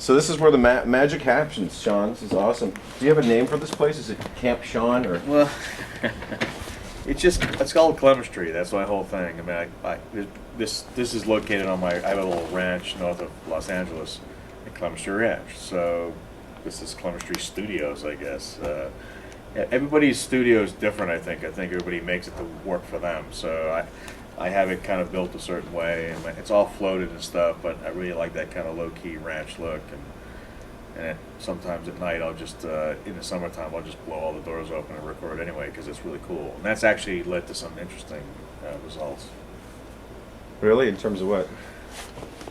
So this is where the magic happens, Shawn. This is awesome. Do you have a name for this place? Is it Camp Shawn or? Well, it's called chemistry. That's my whole thing. I mean, this is located on I have a little ranch north of Los Angeles, at Chemistry Ranch. So this is Chemistry Studios, I guess. Yeah, everybody's studio is different. I think everybody makes it to work for them. So I have it kind of built a certain way, and it's all floated and stuff. But I really like that kind of low key ranch look, and sometimes at night I'll just in the summertime I'll just blow all the doors open and record anyway because it's really cool. And that's actually led to some interesting results. Really? In terms of what?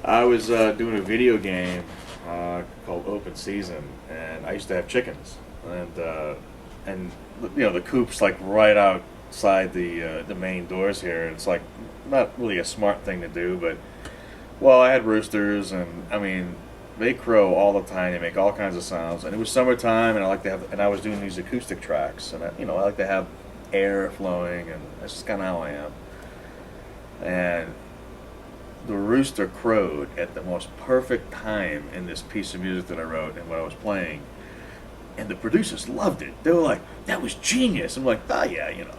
I was doing a video game called Open Season, and I used to have chickens, and you know the coop's like right outside the main doors here. And it's like not really a smart thing to do, but well, I had roosters, and I mean they crow all the time. They make all kinds of sounds, and it was summertime, and I was doing these acoustic tracks, and I like to have air flowing, and that's just kind of how I am. And the rooster crowed at the most perfect time in this piece of music that I wrote and what I was playing. And the producers loved it. They were like, that was genius. I'm like, oh yeah, you know.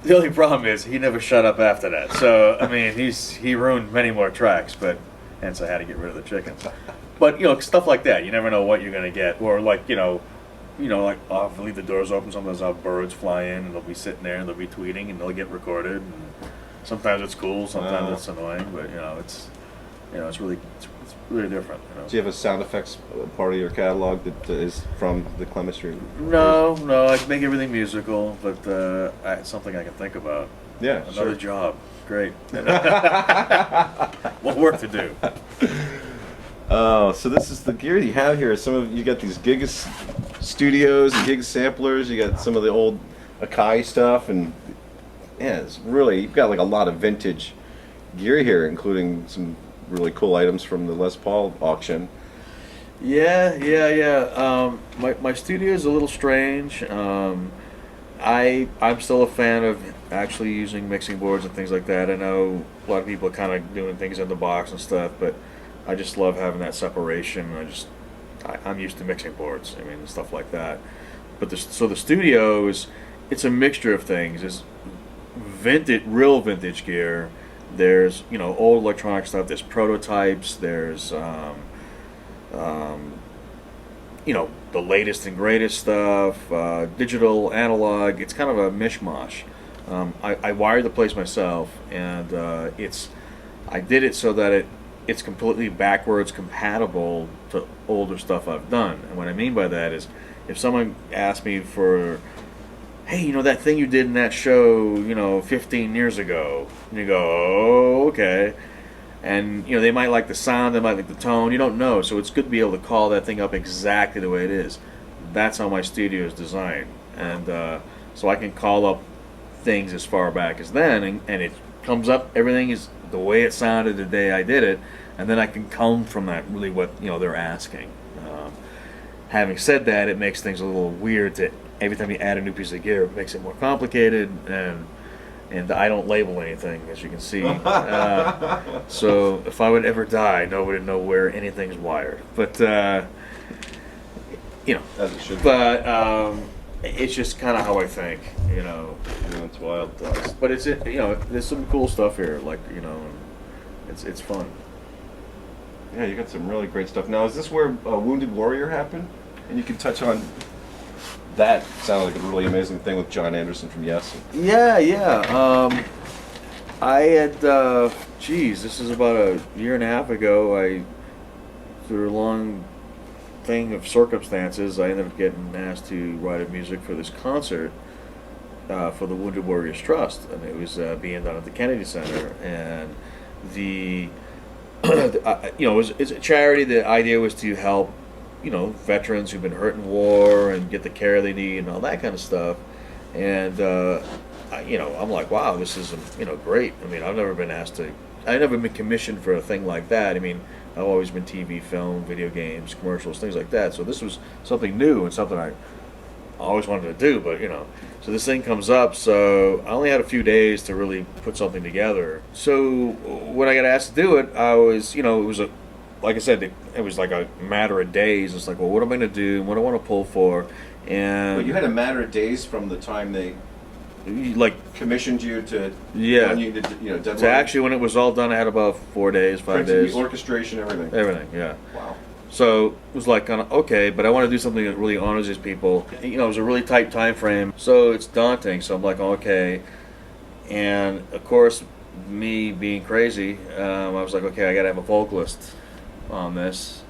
The only problem is he never shut up after that. So, I mean, he ruined many more tracks, but hence I had to get rid of the chickens. But, you know, stuff like that. You never know what you're going to get. Or like, like I'll leave the doors open. Sometimes I'll have birds fly in and they'll be sitting there and they'll be tweeting and they'll get recorded. And sometimes it's cool, sometimes it's annoying, but it's really different. You know? Do you have a sound effects part of your catalog that is from the chemistry? No, I can make everything musical, but it's something I can think about. Yeah, another job, great. What work to do? Oh, so this is the gear you have here. You got these gig studios, gig samplers. You got some of the old Akai stuff, and yeah, it's really, you've got like a lot of vintage gear here, including some really cool items from the Les Paul auction. Yeah. My studio is a little strange. I'm still a fan of actually using mixing boards and things like that. I know a lot of people are kind of doing things in the box and stuff, but I just love having that separation. I'm used to mixing boards. I mean, stuff like that. But the studio it's a mixture of things. It's real vintage gear. There's old electronic stuff. There's prototypes. There's the latest and greatest stuff. Digital, analog. It's kind of a mishmash. I wired the place myself, and I did it so that it's completely backwards compatible to older stuff I've done. And what I mean by that is, if someone asks me for, hey, that thing you did in that show, 15 years ago. And you go, oh, okay. And, they might like the sound, they might like the tone, you don't know. So it's good to be able to call that thing up exactly the way it is. That's how my studio is designed. And so I can call up things as far back as then, and it comes up, everything is the way it sounded the day I did it. And then I can come from that really what, they're asking. Having said that, it makes things a little weird to every time you add a new piece of gear, it makes it more complicated, and I don't label anything, as you can see. So if I would ever die, nobody would know where anything's wired. But as it should be. But it's just kind of how I think, It's wild. But it's there's some cool stuff here, like it's fun. Yeah, you got some really great stuff. Now, is this where Wounded Warrior happened? And you can touch on that. Sounded like a really amazing thing with John Anderson from Yes. Yeah. I had, this is about a year and a half ago. Through a long thing of circumstances, I ended up getting asked to write music for this concert for the Wounded Warriors Trust, and it was being done at the Kennedy Center. And it's a charity. The idea was to help, veterans who've been hurt in war and get the care they need and all that kind of stuff. And I'm like, wow, this is great. I mean, I've never been commissioned for a thing like that. I mean, I've always been TV, film, video games, commercials, things like that. So this was something new and something I always wanted to do. But so this thing comes up. So I only had a few days to really put something together. So when I got asked to do it, I was, it was like I said, it was like a matter of days. It's like, well, what am I going to do? What do I want to pull for? And But you had a matter of days from the time they like, commissioned you to yeah, when you did, deadline. so actually, when it was all done, I had about 4 days, 5 Printing, days, the orchestration, everything. everything. Yeah. Wow. So it was like, kind of, okay, but I want to do something that really honors these people. You know, it was a really tight time frame, so it's daunting. So I'm like, okay, and of course, me being crazy, I was like, okay, I got to have a vocalist on this.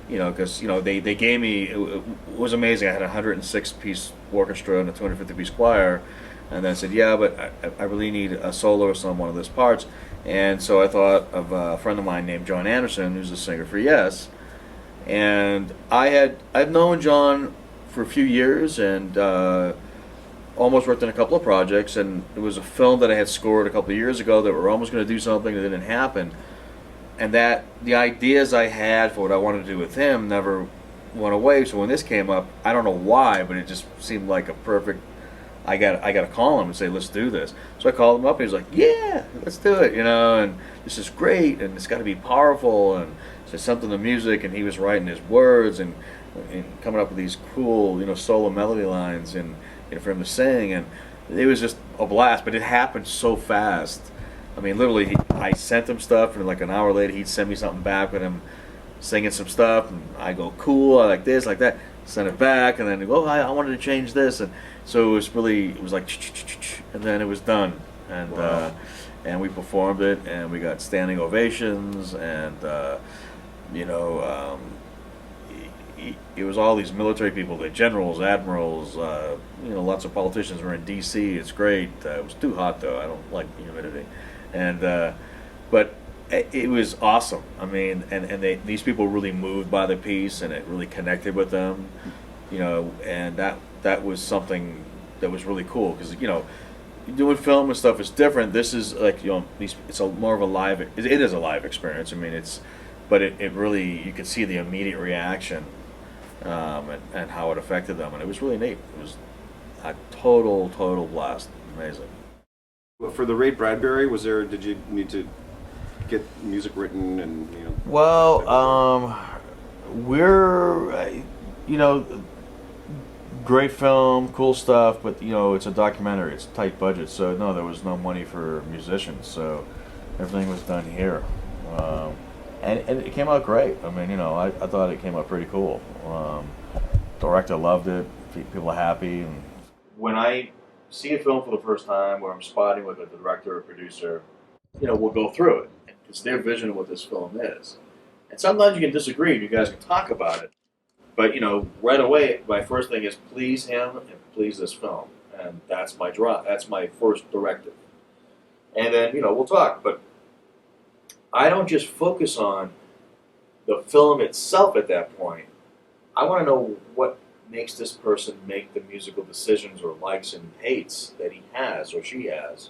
You know, because they gave me, it was amazing. I had a 106-piece orchestra and a 250-piece choir, and then I said, yeah, but I really need a soloist on one of those parts. And so I thought of a friend of mine named John Anderson, who's the singer for Yes. And I've known John for a few years, and almost worked on a couple of projects. And it was a film that I had scored a couple of years ago that we were almost going to do something that didn't happen. And that the ideas I had for what I wanted to do with him never went away. So when this came up, I don't know why, but it just seemed like a perfect. I got to call him and say, let's do this. So I called him up, and he was like, yeah, let's do it, and this is great, and it's got to be powerful, and there's something to music, and he was writing his words and coming up with these cool, solo melody lines, and for him to sing, and it was just a blast. But it happened so fast. I mean, literally, I sent him stuff, and like an hour later, he'd send me something back with him singing some stuff, and I go, cool, I like this, like that, send it back, and then go, oh, I wanted to change this, and so it was like, and then it was done, and wow. And we performed it, and we got standing ovations, and it was all these military people, the generals, admirals, lots of politicians were in D.C. It's great. It was too hot though. I don't like humidity, and but it was awesome. I mean, and these people really moved by the piece, and it really connected with them, and that was something that was really cool, because doing film and stuff is different. This is like it's more of a live. It is a live experience. I mean, but it really, you could see the immediate reaction, and how it affected them, and it was really neat. It was a total blast. Amazing. Well, for the Ray Bradbury, did you need to get music written and Well, we're great film, cool stuff, but it's a documentary. It's a tight budget, so no, there was no money for musicians, so everything was done here, and it came out great. I mean, I thought it came out pretty cool. Director loved it. People are happy. And when I see a film for the first time, where I'm spotting with a director or producer, we'll go through it. It's their vision of what this film is, and sometimes you can disagree, and you guys can talk about it. But right away, my first thing is please him and please this film, and that's my draw. That's my first directive. And then we'll talk. But I don't just focus on the film itself at that point. I want to know what makes this person make the musical decisions or likes and hates that he has or she has,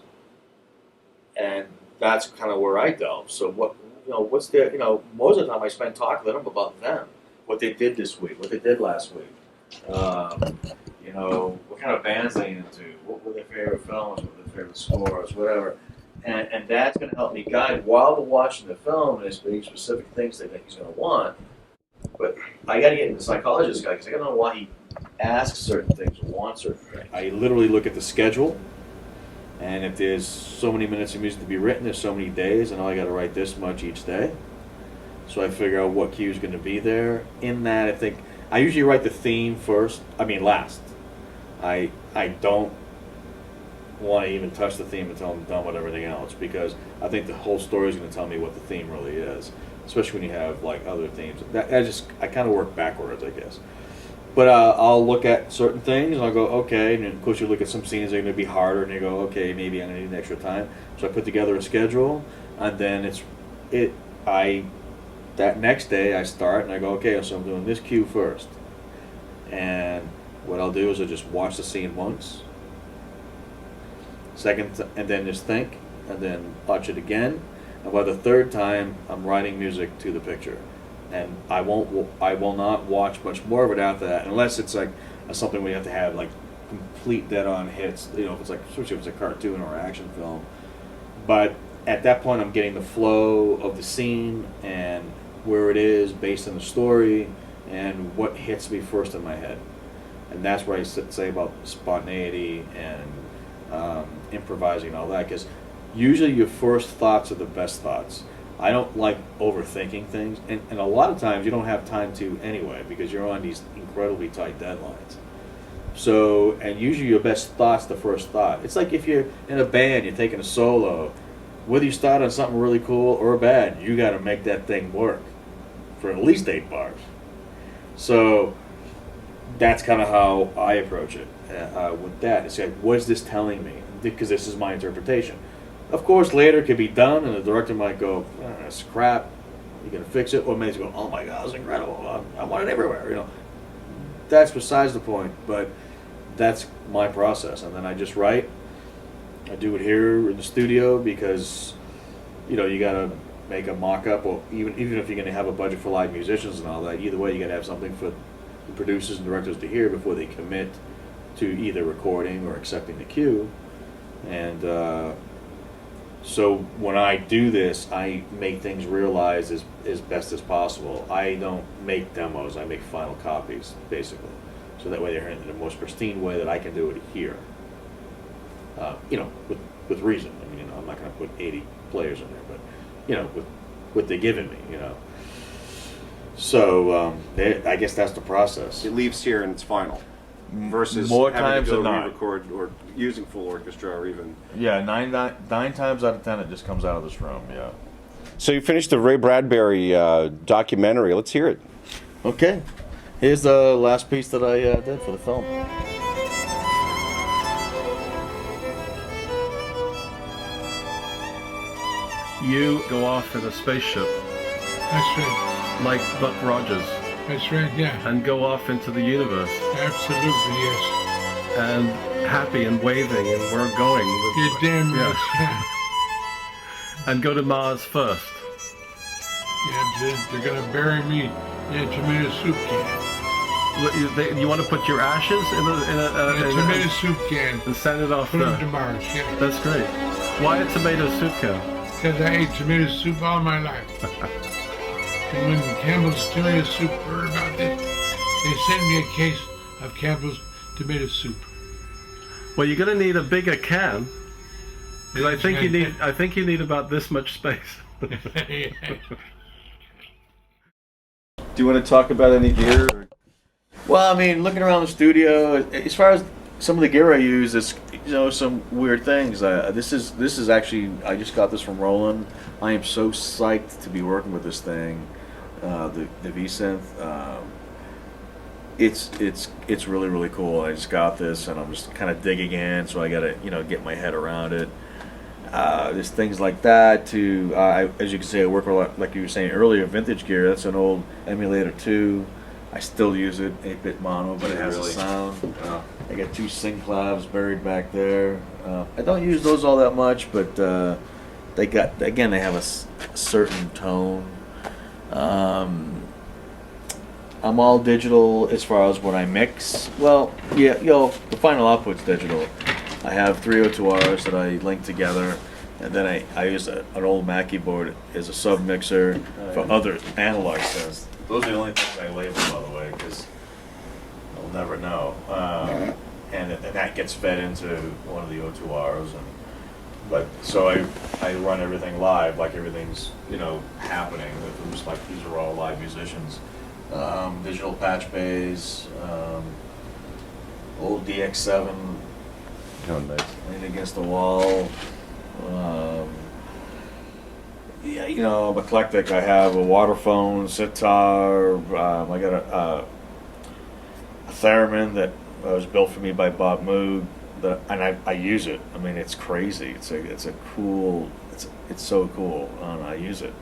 and that's kind of where I delve. So what's their most of the time I spend talking to them about them. What they did this week, what they did last week, what kind of bands they into, what were their favorite films, what were their favorite scores, whatever. And that's going to help me guide while we're watching the film. There's very specific things that he's going to want. But I got to get into the psychologist guy, because I got to know why he asks certain things or wants certain things. I literally look at the schedule, and if there's so many minutes of music to be written, there's so many days, and I got to write this much each day. So I figure out what cue is going to be there. In that, I think I usually write the theme last. I don't want to even touch the theme until I'm done with everything else, because I think the whole story is going to tell me what the theme really is, especially when you have like other themes. I kind of work backwards, I guess. But I'll look at certain things, and I'll go, okay, and of course you look at some scenes that are going to be harder, and you go, okay, maybe I'm going to need extra time. So I put together a schedule, and then that next day I start, and I go, okay, so I'm doing this cue first. And what I'll do is I'll just watch the scene once, and then just think, and then watch it again. And by the third time, I'm writing music to the picture. And I will not watch much more of it after that, unless it's like something we have to have like complete dead-on hits, if it's like, especially if it's a cartoon or action film. But at that point, I'm getting the flow of the scene, and where it is based on the story and what hits me first in my head. And that's what I say about spontaneity and improvising and all that, because usually your first thoughts are the best thoughts. I don't like overthinking things, and a lot of times you don't have time to anyway, because you're on these incredibly tight deadlines. So, and usually your best thought's the first thought. It's like if you're in a band, you're taking a solo, whether you start on something really cool or bad, you got to make that thing work for at least 8 bars. So that's kind of how I approach it with that. It's like, what is this telling me? Because this is my interpretation. Of course, later it could be done, and the director might go, oh, "That's crap. You gonna fix it?" Or maybe go, "Oh my God, it's incredible. I want it everywhere." You know, that's besides the point. But that's my process, and then I just write. I do it here in the studio because, you know, you gotta make a mock-up, or even if you're gonna have a budget for live musicians and all that. Either way, you gotta have something for the producers and directors to hear before they commit to either recording or accepting the cue. And so when I do this, I make things realized as best as possible. I don't make demos, I make final copies, basically. So that way they're in the most pristine way that I can do it here. You know, with reason. I mean, you know, I'm not going to put 80 players in there, but, you know, with what they're giving me, you know. So I guess that's the process. It leaves here and it's final. Versus More having times to go than not. re-record or using full orchestra or even. Yeah, nine times out of 10 it just comes out of this room. Yeah. So you finished the Ray Bradbury documentary. Let's hear it. Okay. Here's the last piece that I did for the film. You go off in a spaceship That's right. like Buck Rogers That's right, yeah. and go off into the universe Absolutely, yes. and happy and waving and we're going. With, You're damn right. Yeah. and go to Mars first. Yeah, they're going to bury me in a tomato soup can. You want to put your ashes in A tomato soup can. and send it off Put them to there. Mars, yeah. That's great. Why a tomato soup can? Because I ate tomato soup all my life. And when Campbell's tomato soup heard about this, they sent me a case of Campbell's tomato soup. Well, you're going to need a bigger can. 'Cause I think you need about this much space. Do you want to talk about any gear? Well, I mean, looking around the studio, as far as some of the gear I use, it's, you know, some weird things. This is actually, I just got this from Roland. I am so psyched to be working with this thing, the V-Synth. It's really, really cool. I just got this and I'm just kind of digging in, so I got to, you know, get my head around it. There's things like that too. As you can see, I work with a lot, like you were saying earlier, vintage gear. That's an old emulator too. I still use it, 8-bit mono, but it has a sound. I got 2 synclaves buried back there. I don't use those all that much, but they have a certain tone. I'm all digital as far as what I mix. Well, yeah, you know, the final output's digital. I have 3 O2Rs that I link together, and then I use an old Mackie board as a sub mixer for other analog synths. Those are the only things I label, by the way, because I'll never know. And that gets fed into one of the O2Rs, but so I run everything live, like everything's, you know, happening. It's like these are all live musicians. Digital patch bays, old DX7. Oh, nice. Leaning against the wall. Yeah, you know, I'm eclectic. I have a waterphone, sitar. I got a theremin that was built for me by Bob Moog. And I use it. I mean, it's crazy. It's so cool, and I use it.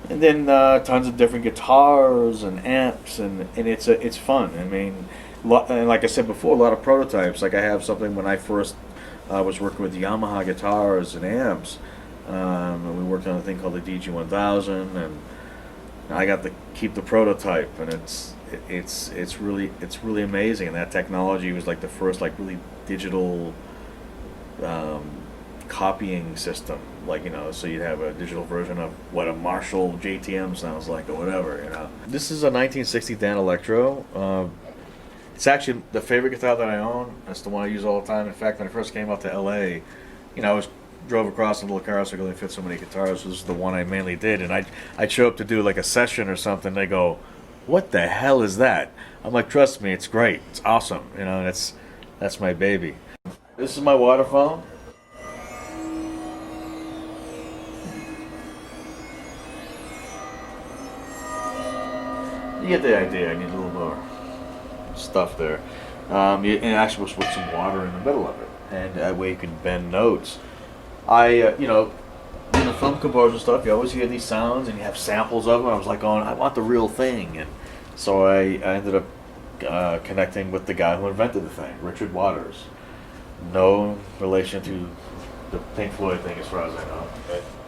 And then tons of different guitars and amps, and it's fun. I mean, and like I said before, a lot of prototypes. Like I have something when I first was working with Yamaha guitars and amps. And we worked on a thing called the DG1000, and I got to keep the prototype, and it's really amazing. And that technology was like the first like really digital copying system, like, you know, so you'd have a digital version of what a Marshall JTM sounds like or whatever, you know. This is a 1960 Dan Electro. It's actually the favorite guitar that I own. That's the one I use all the time. In fact, when I first came out to LA, you know, drove across in a little car so I could only fit so many guitars. This is the one I mainly did, and I'd show up to do like a session or something. They go, "What the hell is that?" I'm like, "Trust me, it's great. It's awesome." You know, that's my baby. This is my waterphone. You get the idea. I need a little more stuff there. And actually, we'll put some water in the middle of it, and that way you can bend notes. You know, in the film composer stuff, you always hear these sounds, and you have samples of them. I was like, going, I want the real thing, and so I ended up connecting with the guy who invented the thing, Richard Waters. No relation to the Pink Floyd thing, as far as I know.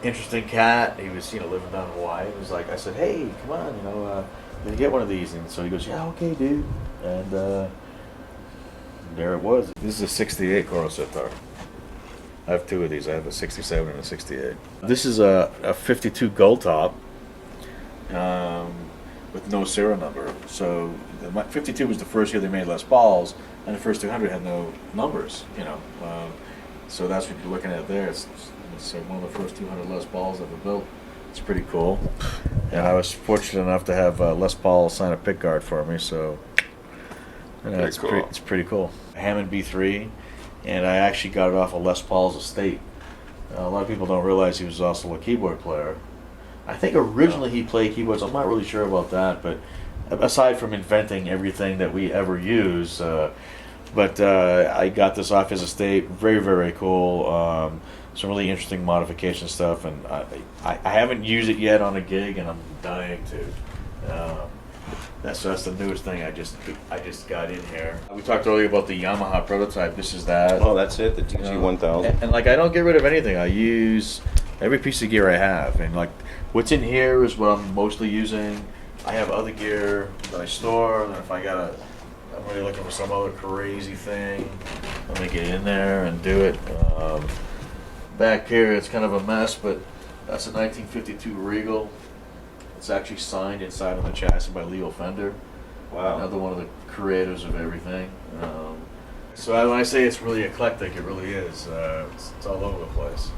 Interesting cat. He was, you know, living down in Hawaii. He was like, I said, "Hey, come on, you know, let me get one of these." And so he goes, "Yeah, okay, dude." And there it was. This is a '68 chorus sitar. I have two of these. I have a '67 and a '68. This is a '52 gold top with no serial number. So the '52 was the first year they made Les Pauls, and the first 200 had no numbers. You know, so that's what you're looking at there. It's one of the first 200 Les Pauls ever built. It's pretty cool. And I was fortunate enough to have Les Paul sign a pick guard for me. So you know, it's pretty cool. Hammond B3. And I actually got it off of Les Paul's estate. A lot of people don't realize he was also a keyboard player. I think originally he played keyboards. I'm not really sure about that, but aside from inventing everything that we ever use, I got this off his estate. Very, very cool. Some really interesting modification stuff, and I haven't used it yet on a gig, and I'm dying to. That's the newest thing I just got in here. We talked earlier about the Yamaha prototype. This is that. Oh, that's it, the TG1000. And like, I don't get rid of anything. I use every piece of gear I have, and like what's in here is what I'm mostly using. I have other gear that I store, and if I'm really looking for some other crazy thing, let me get in there and do it. Back here, it's kind of a mess, but that's a 1952 Regal. It's actually signed inside on the chassis by Leo Fender. Wow. Another one of the creators of everything. So when I say it's really eclectic, it really is. It's all over the place.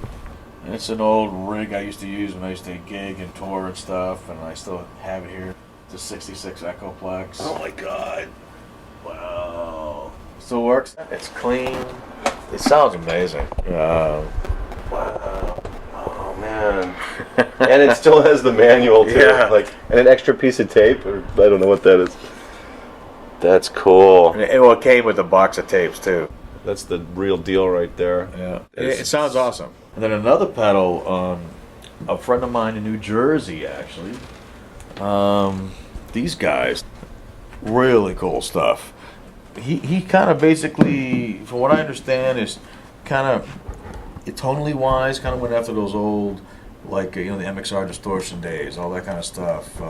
And it's an old rig I used to use when I used to gig and tour and stuff, and I still have it here. It's a 66 Echoplex. Oh my God. Wow. Still works. It's clean. It sounds amazing. Wow. Oh man. And it still has the manual too. Yeah. Like, and an extra piece of tape, or I don't know what that is. That's cool. And it came with a box of tapes too. That's the real deal right there. Yeah. It sounds awesome. And then another pedal, a friend of mine in New Jersey actually. These guys, really cool stuff. He kind of basically, from what I understand, is kind of tonally wise, kind of went after those old, like, you know, the MXR distortion days, all that kind of stuff.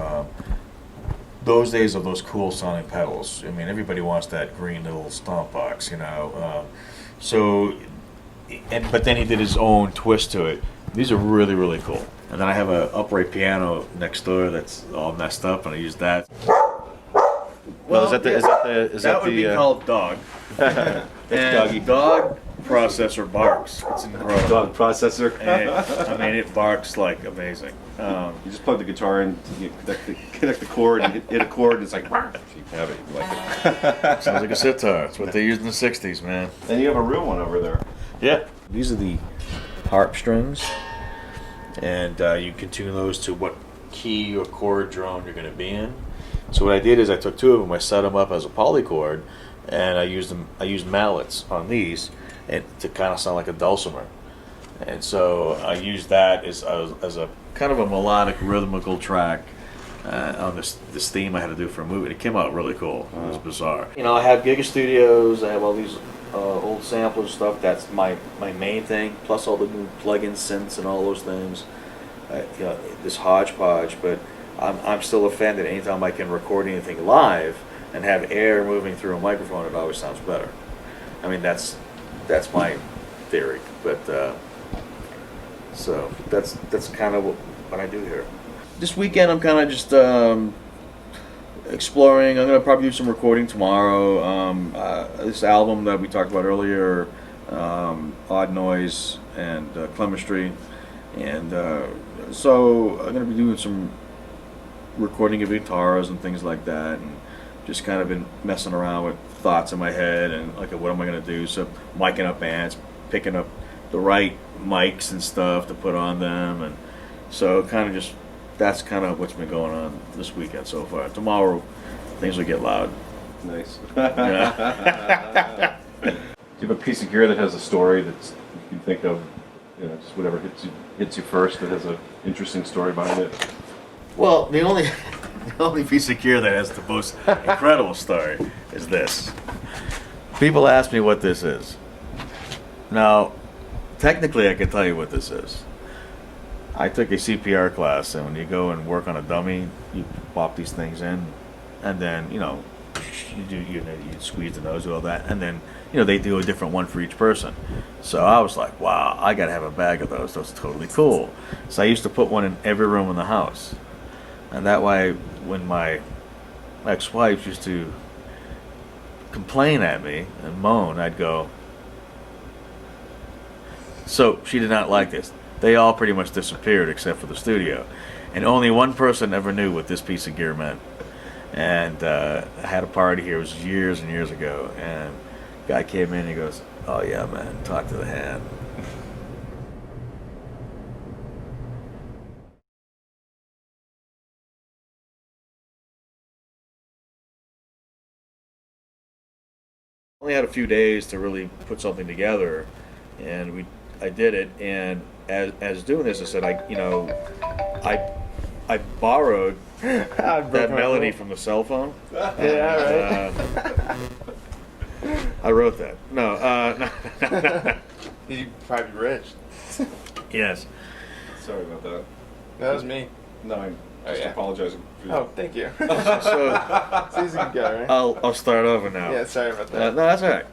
Those days of those cool sounding pedals. I mean, everybody wants that green little stomp box, you know. But then he did his own twist to it. These are really, really cool. And then I have an upright piano next door that's all messed up, and I use that. Well, is that would be called Dog. That's Doggy. Dog processor barks. It's incredible. Dog processor? And, I mean, it barks like amazing. You just plug the guitar in, you connect the cord, and hit a chord, and it's like, you have it. You like it. Sounds like a sitar. It's what they used in the 60s, man. And you have a real one over there. Yeah. These are the harp strings, and you can tune those to what key or chord drone you're going to be in. So what I did is I took two of them, I set them up as a polychord, and I used mallets on these and to kind of sound like a dulcimer. And so I used that as a kind of a melodic, rhythmical track on this theme I had to do for a movie. It came out really cool. It was bizarre. You know, I have Giga Studios. I have all these old samplers and stuff. That's my main thing. Plus all the new plug-in synths and all those things. You know, this hodgepodge. But I'm still a fan that anytime I can record anything live and have air moving through a microphone, it always sounds better. I mean, that's my theory. But So that's kind of what I do here. This weekend I'm kind of just exploring. I'm gonna probably do some recording tomorrow. This album that we talked about earlier, Odd Noise and Chemistry, and so I'm gonna be doing some recording of guitars and things like that, and just kind of been messing around with thoughts in my head and like, what am I gonna do? So miking up amps, picking up the right mics and stuff to put on them, and so kind of just that's kind of what's been going on this weekend so far. Tomorrow things will get loud. Nice. Yeah. Do you have a piece of gear that has a story that you can think of, just whatever hits you first that has an interesting story behind it? Well, the only piece of gear that has the most incredible story is this. People ask me what this is. Now, technically I can tell you what this is. I took a CPR class, and when you go and work on a dummy, you pop these things in, and then you squeeze the nose, all that, and then they do a different one for each person. So I was like, wow, I gotta have a bag of those. Those are totally cool. So I used to put one in every room in the house, and that way, when my ex-wife used to complain at me and moan, I'd go. So she did not like this. They all pretty much disappeared except for the studio. And only one person ever knew what this piece of gear meant. And I had a party here, it was years and years ago, and a guy came in and he goes, "Oh yeah, man, talk to the hand." Only had a few days to really put something together, and I did it, and as doing this, I said, I borrowed that melody from the cell phone. Yeah, right. I wrote that. No, You probably rich. yes. Sorry about that. That was me. No, I'm just yeah. apologizing for Oh, thank you. So It's easy to go, right? I'll start over now. Yeah, sorry about No, that. that's all right.